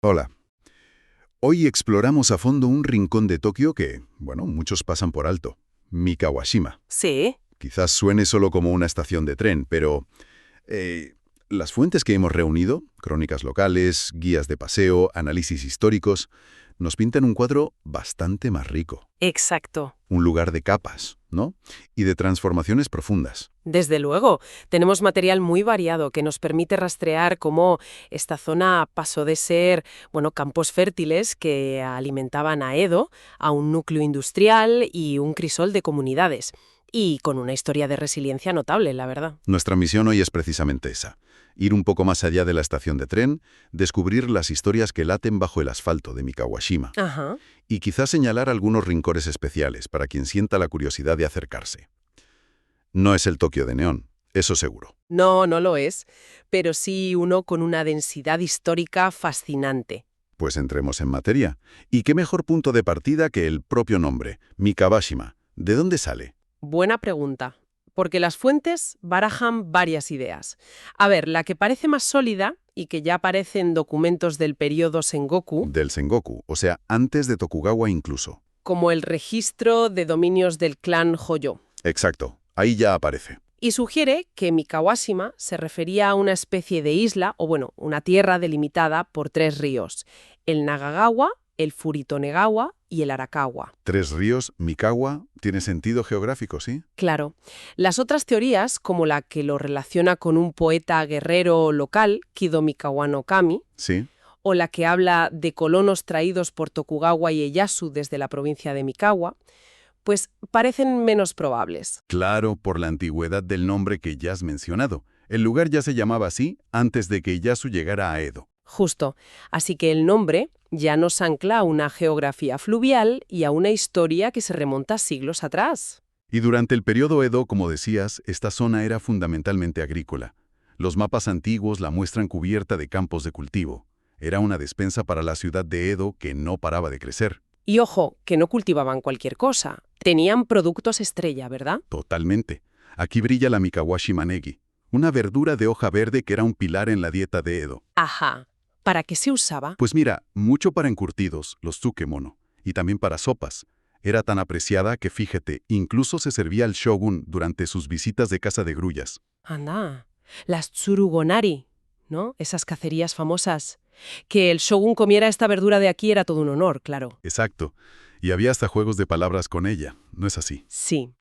Hola. Hoy exploramos a fondo un rincón de Tokio que, bueno, muchos pasan por alto. Mikawashima. Sí, Quizás suene solo como una estación de tren, pero eh, las fuentes que hemos reunido, crónicas locales, guías de paseo, análisis históricos, nos pintan un cuadro bastante más rico. exacto. Un lugar de capas, ¿no? Y de transformaciones profundas. Desde luego, tenemos material muy variado que nos permite rastrear cómo esta zona pasó de ser, bueno, campos fértiles que alimentaban a Edo, a un núcleo industrial y un crisol de comunidades. Y con una historia de resiliencia notable, la verdad. Nuestra misión hoy es precisamente esa. Ir un poco más allá de la estación de tren, descubrir las historias que laten bajo el asfalto de Mikawashima. Ajá. Y quizás señalar algunos rincones especiales para quien sienta la curiosidad de acercarse. No es el Tokio de neón, eso seguro. No, no lo es, pero sí uno con una densidad histórica fascinante. Pues entremos en materia. ¿Y qué mejor punto de partida que el propio nombre, Mikawashima? ¿De dónde sale? Buena pregunta, porque las fuentes barajan varias ideas. A ver, la que parece más sólida y que ya aparece en documentos del periodo Sengoku, Del Sengoku, o sea, antes de Tokugawa incluso. como el registro de dominios del clan Hoyo, Exacto, ahí ya aparece. y sugiere que Mikawashima se refería a una especie de isla, o bueno, una tierra delimitada por tres ríos, el Nagagawa, el Furitonegawa y el Arakawa. Tres ríos, Mikawa, tiene sentido geográfico, ¿sí? Claro. Las otras teorías, como la que lo relaciona con un poeta guerrero local, Kido Mikawa no Kami, Sí. o la que habla de colonos traídos por Tokugawa y Ieyasu desde la provincia de Mikawa, pues parecen menos probables. Claro, por la antigüedad del nombre que ya has mencionado. El lugar ya se llamaba así antes de que Ieyasu llegara a Edo. Justo. Así que el nombre ya nos ancla a una geografía fluvial y a una historia que se remonta siglos atrás. Y durante el periodo Edo, como decías, esta zona era fundamentalmente agrícola. Los mapas antiguos la muestran cubierta de campos de cultivo. Era una despensa para la ciudad de Edo que no paraba de crecer. Y ojo, que no cultivaban cualquier cosa. Tenían productos estrella, ¿verdad? Totalmente. Aquí brilla la Mikawashi manegi, una verdura de hoja verde que era un pilar en la dieta de Edo. Ajá. ¿Para qué se usaba? Pues mira, mucho para encurtidos, los tsukemono, y también para sopas. Era tan apreciada que, fíjate, incluso se servía al shogun durante sus visitas de caza de grullas. Anda. Las tsurugonari, ¿no? Esas cacerías famosas. Que el shogun comiera esta verdura de aquí era todo un honor, claro. Exacto. Y había hasta juegos de palabras con ella, ¿no es así? Sí.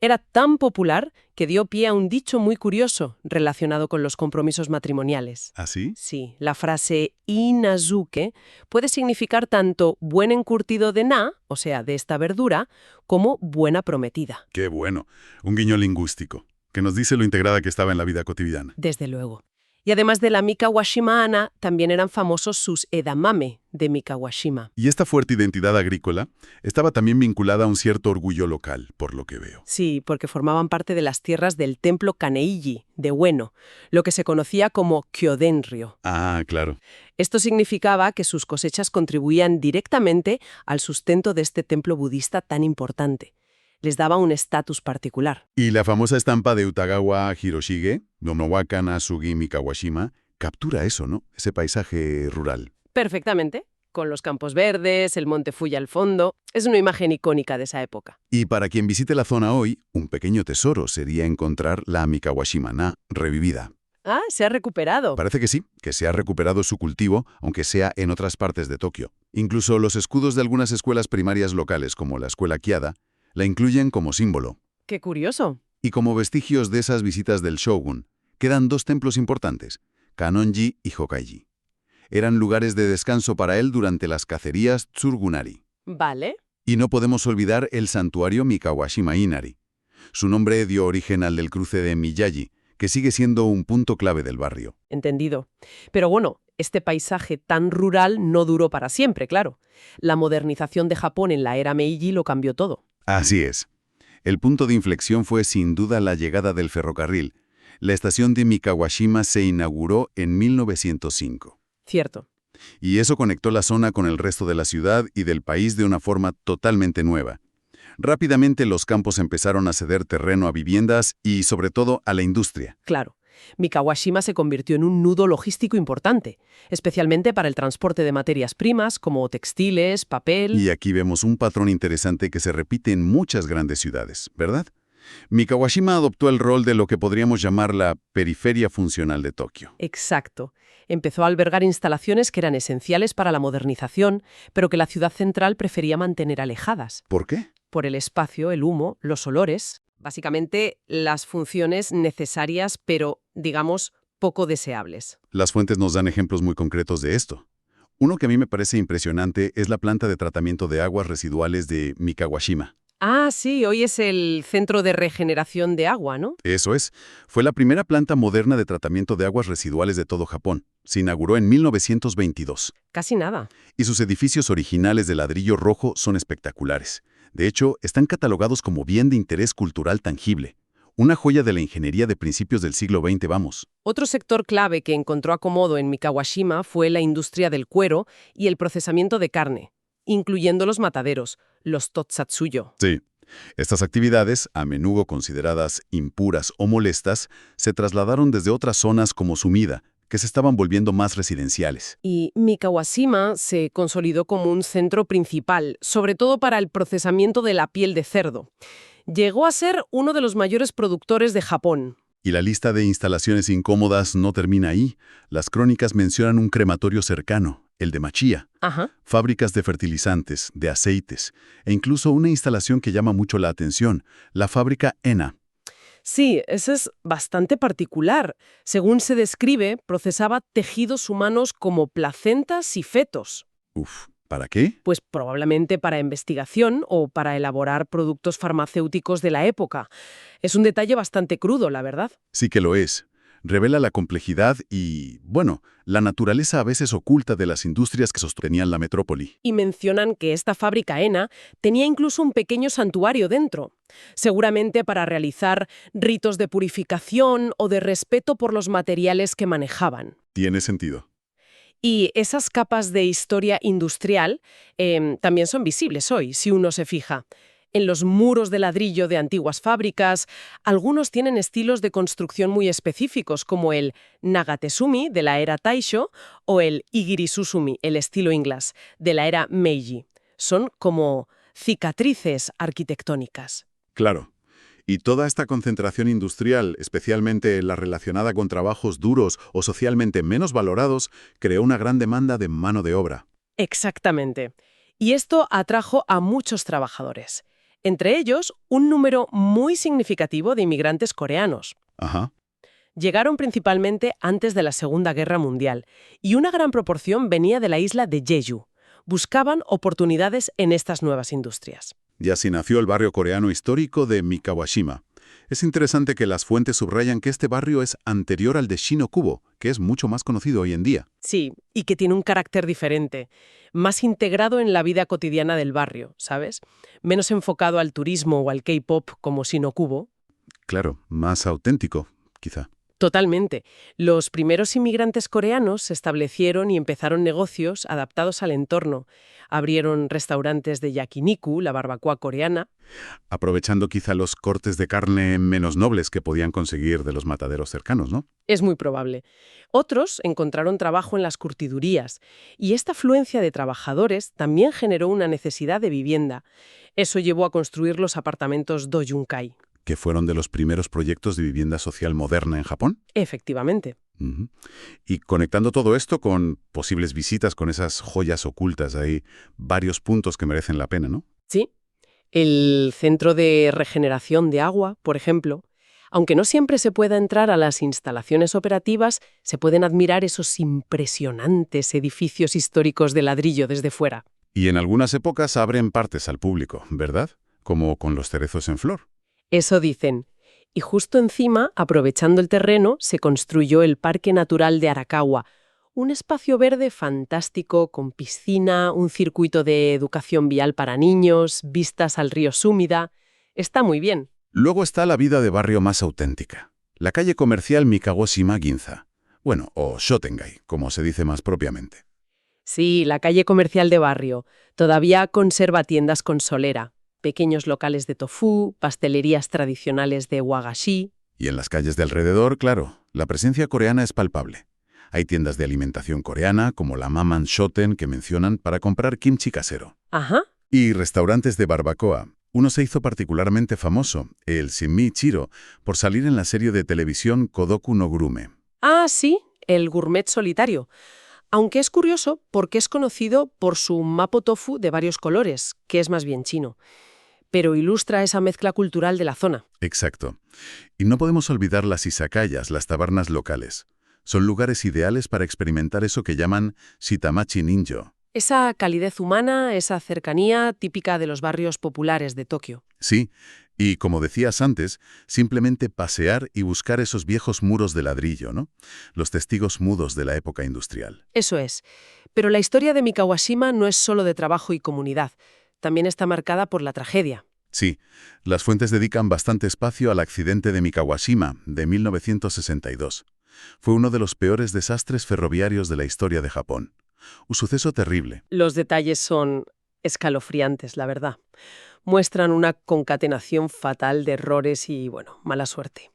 Era tan popular que dio pie a un dicho muy curioso relacionado con los compromisos matrimoniales. ¿Así? Sí, la frase inazuke puede significar tanto buen encurtido de na, o sea, de esta verdura, como buena prometida. Qué bueno. Un guiño lingüístico, que nos dice lo integrada que estaba en la vida cotidiana. Desde luego. Y además de la Mikawashima-ana, también eran famosos sus edamame de Mikawashima. Y esta fuerte identidad agrícola estaba también vinculada a un cierto orgullo local, por lo que veo. Sí, porque formaban parte de las tierras del templo Kaneiji, de Ueno, lo que se conocía como Kyodenryo. Ah, claro. Esto significaba que sus cosechas contribuían directamente al sustento de este templo budista tan importante. Les daba un estatus particular. Y la famosa estampa de Utagawa Hiroshige, Nomowaka Nasugi Mikawashima, captura eso, ¿no? Ese paisaje rural. Perfectamente, con los campos verdes, el monte Fuji al fondo. Es una imagen icónica de esa época. Y para quien visite la zona hoy, un pequeño tesoro sería encontrar la Mikawashima-na revivida. Ah, se ha recuperado. Parece que sí, que se ha recuperado su cultivo, aunque sea en otras partes de Tokio. Incluso los escudos de algunas escuelas primarias locales, como la escuela Kiada, la incluyen como símbolo. Qué curioso. Y como vestigios de esas visitas del shogun, quedan dos templos importantes, Kanonji y Hokkaiji. Eran lugares de descanso para él durante las cacerías Tsurgunari. Vale. Y no podemos olvidar el santuario Mikawashima Inari. Su nombre dio origen al del cruce de Miyagi, que sigue siendo un punto clave del barrio. Entendido. Pero bueno, este paisaje tan rural no duró para siempre, claro. La modernización de Japón en la era Meiji lo cambió todo. Así es. El punto de inflexión fue sin duda la llegada del ferrocarril. La estación de Mikawashima se inauguró en 1905. Cierto. Y eso conectó la zona con el resto de la ciudad y del país de una forma totalmente nueva. Rápidamente los campos empezaron a ceder terreno a viviendas y, sobre todo, a la industria. Claro. Mikawashima se convirtió en un nudo logístico importante, especialmente para el transporte de materias primas como textiles, papel. Y aquí vemos un patrón interesante que se repite en muchas grandes ciudades, ¿verdad? Mikawashima adoptó el rol de lo que podríamos llamar la periferia funcional de Tokio. Exacto. Empezó a albergar instalaciones que eran esenciales para la modernización, pero que la ciudad central prefería mantener alejadas. ¿Por qué? Por el espacio, el humo, los olores, básicamente las funciones necesarias, pero, digamos, poco deseables. Las fuentes nos dan ejemplos muy concretos de esto. Uno que a mí me parece impresionante es la planta de tratamiento de aguas residuales de Mikawashima. Ah, sí, hoy es el centro de regeneración de agua, ¿no? Eso es. Fue la primera planta moderna de tratamiento de aguas residuales de todo Japón. Se inauguró en 1922. Casi nada. Y sus edificios originales de ladrillo rojo son espectaculares. De hecho, están catalogados como bien de interés cultural tangible. Una joya de la ingeniería de principios del siglo XX, vamos. Otro sector clave que encontró acomodo en Mikawashima fue la industria del cuero y el procesamiento de carne, incluyendo los mataderos, los totsatsuyo. Sí. Estas actividades, a menudo consideradas impuras o molestas, se trasladaron desde otras zonas como Sumida, que se estaban volviendo más residenciales. Y Mikawashima se consolidó como un centro principal, sobre todo para el procesamiento de la piel de cerdo. Llegó a ser uno de los mayores productores de Japón. Y la lista de instalaciones incómodas no termina ahí. Las crónicas mencionan un crematorio cercano, el de Machiya, Ajá. fábricas de fertilizantes, de aceites, e incluso una instalación que llama mucho la atención, la fábrica ENA. Sí, eso es bastante particular. Según se describe, procesaba tejidos humanos como placentas y fetos. Uf, ¿para qué? Pues probablemente para investigación o para elaborar productos farmacéuticos de la época. Es un detalle bastante crudo, la verdad. Sí que lo es. Revela la complejidad y, bueno, la naturaleza a veces oculta de las industrias que sostenían la metrópoli. Y mencionan que esta fábrica ENA tenía incluso un pequeño santuario dentro, seguramente para realizar ritos de purificación o de respeto por los materiales que manejaban. Tiene sentido. Y esas capas de historia industrial también son visibles hoy, si uno se fija. En los muros de ladrillo de antiguas fábricas, algunos tienen estilos de construcción muy específicos, como el Nagatesumi, de la era Taisho, o el Igirisusumi, el estilo inglés, de la era Meiji. Son como cicatrices arquitectónicas. Claro. Y toda esta concentración industrial, especialmente la relacionada con trabajos duros o socialmente menos valorados, creó una gran demanda de mano de obra. Exactamente. Y esto atrajo a muchos trabajadores. Entre ellos, un número muy significativo de inmigrantes coreanos. Ajá. Llegaron principalmente antes de la Segunda Guerra Mundial, y una gran proporción venía de la isla de Jeju. Buscaban oportunidades en estas nuevas industrias. Y así nació el barrio coreano histórico de Mikawashima. Es interesante que las fuentes subrayan que este barrio es anterior al de Shinokubo, que es mucho más conocido hoy en día. Sí, y que tiene un carácter diferente, más integrado en la vida cotidiana del barrio, ¿sabes? Menos enfocado al turismo o al K-pop como Shinokubo. Claro, más auténtico, quizá. Totalmente. Los primeros inmigrantes coreanos se establecieron y empezaron negocios adaptados al entorno. Abrieron restaurantes de yakiniku, la barbacoa coreana. Aprovechando quizá los cortes de carne menos nobles que podían conseguir de los mataderos cercanos, ¿no? Es muy probable. Otros encontraron trabajo en las curtidurías, y esta afluencia de trabajadores también generó una necesidad de vivienda. Eso llevó a construir los apartamentos Dojunkai. Que fueron de los primeros proyectos de vivienda social moderna en Japón. Efectivamente. Ujú. Y conectando todo esto con posibles visitas con esas joyas ocultas, hay varios puntos que merecen la pena, ¿no? Sí. El centro de regeneración de agua, por ejemplo. Aunque no siempre se pueda entrar a las instalaciones operativas, se pueden admirar esos impresionantes edificios históricos de ladrillo desde fuera. Y en algunas épocas abren partes al público, ¿verdad? Como con los cerezos en flor. Eso dicen. Y justo encima, aprovechando el terreno, se construyó el Parque Natural de Arakawa, un espacio verde fantástico con piscina, un circuito de educación vial para niños, vistas al río Sumida. Está muy bien. Luego está la vida de barrio más auténtica. La calle comercial Mikawashima-Ginza. Bueno, o Shotengai, como se dice más propiamente. Sí, la calle comercial de barrio. Todavía conserva tiendas con solera, pequeños locales de tofu, pastelerías tradicionales de wagashi. Y en las calles de alrededor, claro, La presencia coreana es palpable. Hay tiendas de alimentación coreana, como la Maman Shoten que mencionan, para comprar kimchi casero. Ajá. Y restaurantes de barbacoa. Uno se hizo particularmente famoso, el Shinmi Ichiro, por salir en la serie de televisión Kodoku no Grume. Ah, sí, el gourmet solitario. Aunque es curioso porque es conocido por su mapo tofu de varios colores, que es más bien chino, pero ilustra esa mezcla cultural de la zona. Exacto. Y no podemos olvidar las izakayas, las tabernas locales. Son lugares ideales para experimentar eso que llaman shitamachi ninjo. Esa calidez humana, esa cercanía típica de los barrios populares de Tokio. Sí, y como decías antes, simplemente pasear y buscar esos viejos muros de ladrillo, ¿no? Los testigos mudos de la época industrial. Eso es. Pero la historia de Mikawashima no es solo de trabajo y comunidad. También está marcada por la tragedia. Sí, las fuentes dedican bastante espacio al accidente de Mikawashima, de 1962. Fue uno de los peores desastres ferroviarios de la historia de Japón. Un suceso terrible. Los detalles son escalofriantes, la verdad. Muestran una concatenación fatal de errores y, mala suerte.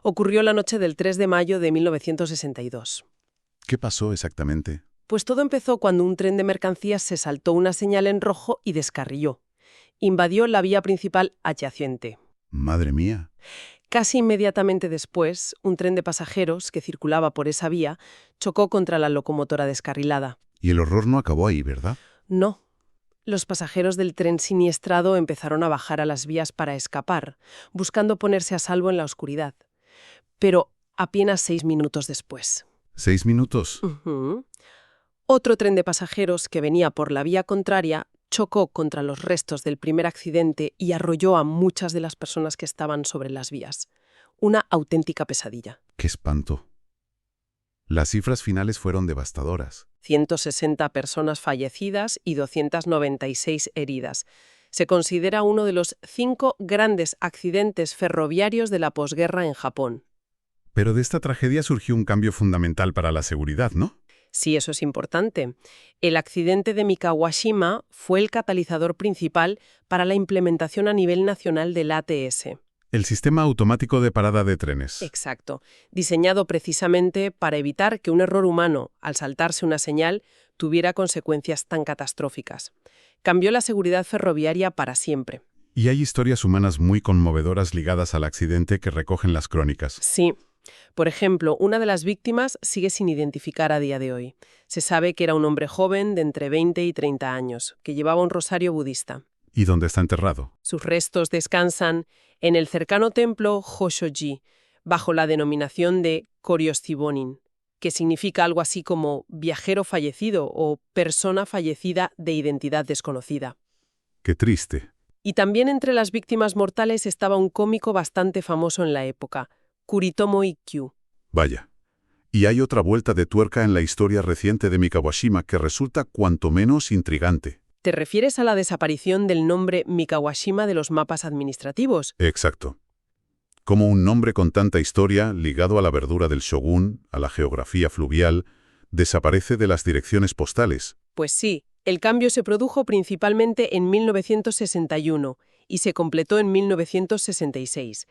Ocurrió la noche del 3 de mayo de 1962. ¿Qué pasó exactamente? Pues todo empezó cuando un tren de mercancías se saltó una señal en rojo y descarriló. Invadió la vía principal adyacente. Madre mía. Casi inmediatamente después, un tren de pasajeros que circulaba por esa vía chocó contra la locomotora descarrilada. Y el horror no acabó ahí, ¿verdad? No. Los pasajeros del tren siniestrado empezaron a bajar a las vías para escapar, buscando ponerse a salvo en la oscuridad. Pero apenas 6 minutos después. ¿6 minutos? Otro tren de pasajeros que venía por la vía contraria chocó contra los restos del primer accidente y arrolló a muchas de las personas que estaban sobre las vías. Una auténtica pesadilla. ¡Qué espanto! Las cifras finales fueron devastadoras. 160 personas fallecidas y 296 heridas. Se considera uno de los 5 grandes accidentes ferroviarios de la posguerra en Japón. Pero de esta tragedia surgió un cambio fundamental para la seguridad, ¿no? Sí, eso es importante. El accidente de Mikawashima fue el catalizador principal para la implementación a nivel nacional del ATS. El sistema automático de parada de trenes. Exacto. Diseñado precisamente para evitar que un error humano, al saltarse una señal, tuviera consecuencias tan catastróficas. Cambió la seguridad ferroviaria para siempre. Y hay historias humanas muy conmovedoras ligadas al accidente que recogen las crónicas. Sí. Por ejemplo, una de las víctimas sigue sin identificar a día de hoy. Se sabe que era un hombre joven de entre 20 y 30 años, que llevaba un rosario budista. ¿Y dónde está enterrado? Sus restos descansan en el cercano templo Hoshoji, bajo la denominación de Koryo-shibonin, que significa algo así como viajero fallecido o persona fallecida de identidad desconocida. ¡Qué triste! Y también entre las víctimas mortales estaba un cómico bastante famoso en la época, Kuritomo Ikkyu. Vaya. Y hay otra vuelta de tuerca en la historia reciente de Mikawashima que resulta cuanto menos intrigante. ¿Te refieres a la desaparición del nombre Mikawashima de los mapas administrativos? Exacto. Como un nombre con tanta historia, ligado a la verdura del shogun, a la geografía fluvial, desaparece de las direcciones postales. Pues sí, el cambio se produjo principalmente en 1961 y se completó en 1966.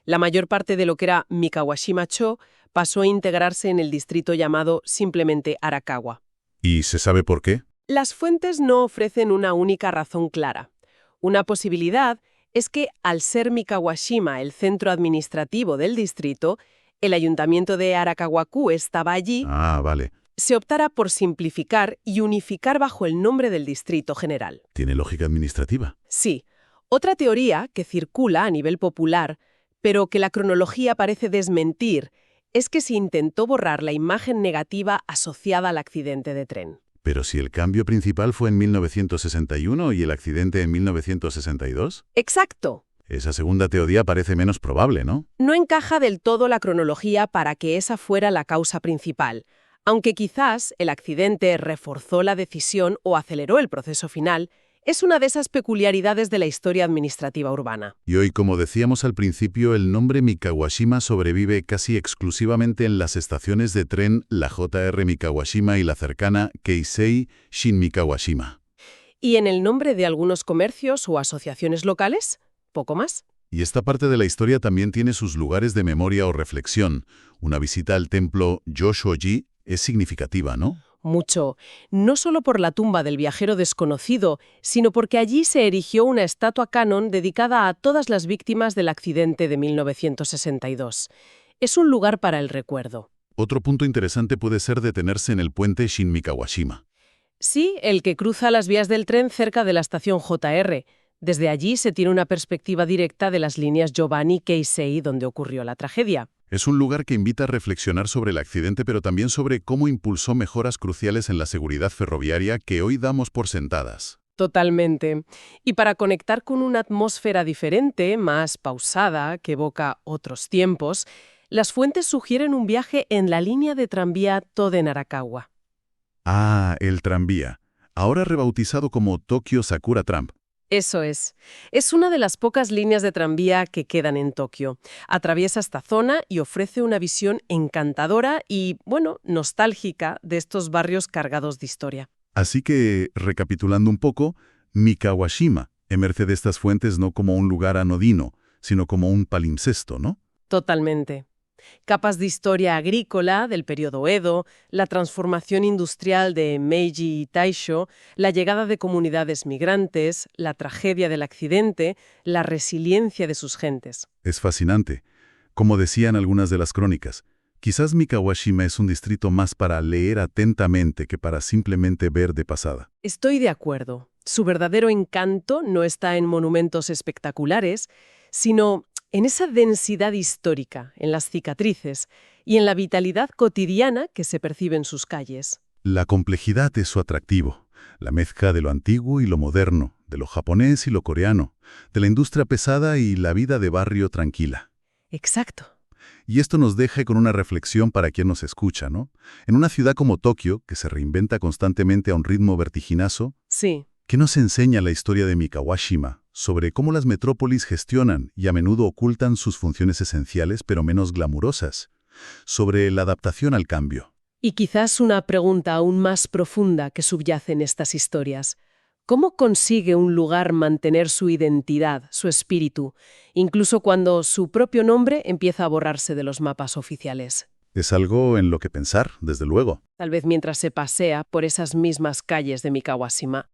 La mayor parte de lo que era Mikawashima-cho pasó a integrarse en el distrito llamado simplemente Arakawa. ¿Y se sabe por qué? Las fuentes no ofrecen una única razón clara. Una posibilidad es que, al ser Mikawashima el centro administrativo del distrito, el ayuntamiento de Arakawa-ku estaba allí. Ah, vale. Se optara por simplificar y unificar bajo el nombre del distrito general. ¿Tiene lógica administrativa? Sí. Otra teoría que circula a nivel popular, pero que la cronología parece desmentir, es que se intentó borrar la imagen negativa asociada al accidente de tren. Pero si el cambio principal fue en 1961 y el accidente en 1962. ¡Exacto! Esa segunda teoría parece menos probable, ¿no? No encaja del todo la cronología para que esa fuera la causa principal, aunque quizás el accidente reforzó la decisión o aceleró el proceso final. Es una de esas peculiaridades de la historia administrativa urbana. Y hoy, como decíamos al principio, el nombre Mikawashima sobrevive casi exclusivamente en las estaciones de tren la JR Mikawashima y la cercana Keisei Shin Mikawashima. ¿Y en el nombre de algunos comercios o asociaciones locales? Poco más. Y esta parte de la historia también tiene sus lugares de memoria o reflexión. Una visita al templo Yoshoji es significativa, ¿no? Mucho, no solo por la tumba del viajero desconocido, sino porque allí se erigió una estatua canon dedicada a todas las víctimas del accidente de 1962. Es un lugar para el recuerdo. Otro punto interesante puede ser detenerse en el puente Shinmikawashima. Sí, el que cruza las vías del tren cerca de la estación JR. Desde allí se tiene una perspectiva directa de las líneas Giovanni-Keisei donde ocurrió la tragedia. Es un lugar que invita a reflexionar sobre el accidente, pero también sobre cómo impulsó mejoras cruciales en la seguridad ferroviaria que hoy damos por sentadas. Totalmente. Y para conectar con una atmósfera diferente, más pausada, que evoca otros tiempos, las fuentes sugieren un viaje en la línea de tranvía Toden-Arakawa. Ah, el tranvía, ahora rebautizado como Tokyo Sakura Tram. Eso es. Es una de las pocas líneas de tranvía que quedan en Tokio. Atraviesa esta zona y ofrece una visión encantadora y, bueno, nostálgica de estos barrios cargados de historia. Así que, recapitulando un poco, Mikawashima emerge de estas fuentes no como un lugar anodino, sino como un palimpsesto, ¿no? Totalmente. Capas de historia agrícola del periodo Edo, la transformación industrial de Meiji y Taisho, la llegada de comunidades migrantes, la tragedia del accidente, la resiliencia de sus gentes. Es fascinante. Como decían algunas de las crónicas, quizás Mikawashima es un distrito más para leer atentamente que para simplemente ver de pasada. Estoy de acuerdo. Su verdadero encanto no está en monumentos espectaculares, sino en esa densidad histórica, en las cicatrices y en la vitalidad cotidiana que se percibe en sus calles. La complejidad es su atractivo, la mezcla de lo antiguo y lo moderno, de lo japonés y lo coreano, de la industria pesada y la vida de barrio tranquila. Exacto. Y esto nos deja con una reflexión para quien nos escucha, ¿no? En una ciudad como Tokio, que se reinventa constantemente a un ritmo vertiginoso, Sí. ¿qué nos enseña la historia de Mikawashima sobre cómo las metrópolis gestionan y a menudo ocultan sus funciones esenciales pero menos glamurosas? Sobre la adaptación al cambio. Y quizás una pregunta aún más profunda que subyace en estas historias. ¿Cómo consigue un lugar mantener su identidad, su espíritu, incluso cuando su propio nombre empieza a borrarse de los mapas oficiales? Es algo en lo que pensar, desde luego. Tal vez mientras se pasea por esas mismas calles de Mikawashima.